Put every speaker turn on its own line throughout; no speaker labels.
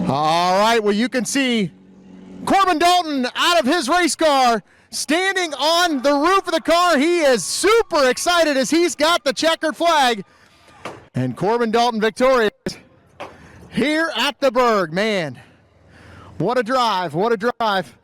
All right, well, you can see Corbin Dalton out of his race car, standing on the roof of the car. He is super excited as he's got the checkered flag. And Corbin Dalton victorious here at the Berg. Man, what a drive, what a drive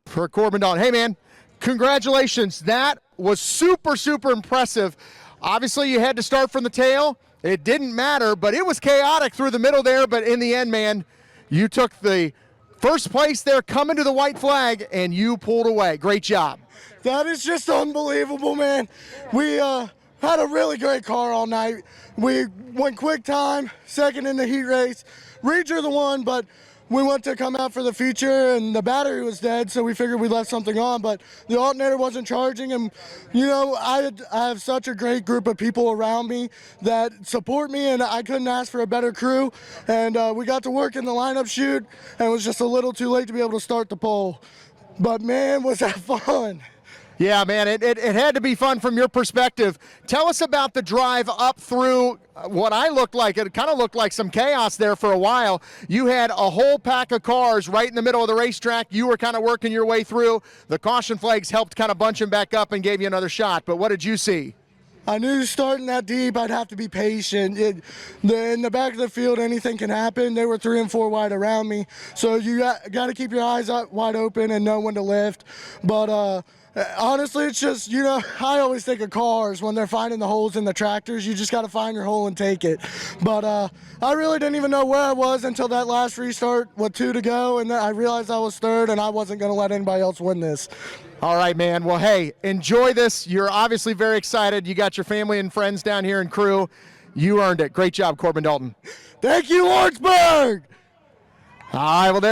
for Corbin Dalton. Hey, man, congratulations. That was super, super impressive. Obviously, you had to start from the tail. It didn't matter, but it was chaotic through the middle there. But in the end, man, you took the first place there, coming to the white flag, and you pulled away. Great job.
That is just unbelievable, man. We had a really great car all night. We went quick time, second in the heat race. Reed drew the one, but we went to come out for the feature, and the battery was dead, so we figured we left something on, but the alternator wasn't charging. And, you know, I have such a great group of people around me that support me, and I couldn't ask for a better crew. And we got to work in the lineup chute, and it was just a little too late to be able to start the pole. But, man, was that fun.
Yeah, man, it had to be fun from your perspective. Tell us about the drive up through what I looked like. It kind of looked like some chaos there for a while. You had a whole pack of cars right in the middle of the racetrack. You were kind of working your way through. The caution flags helped kind of bunch them back up and gave you another shot. But what did you see?
I knew starting that deep, I'd have to be patient. In the back of the field, anything can happen. They were 3 and 4 wide around me. So you got to keep your eyes wide open and know when to lift. But honestly, it's just, you know, I always think of cars when they're finding the holes in the tractors. You just got to find your hole and take it. But I really didn't even know where I was until that last restart with 2 to go, and then I realized I was third, and I wasn't going to let anybody else win this.
All right, man. Well, hey, enjoy this. You're obviously very excited. You got your family and friends down here in crew. You earned it. Great job, Corbin Dalton.
Thank you, Lawrenceburg.
All right, well, there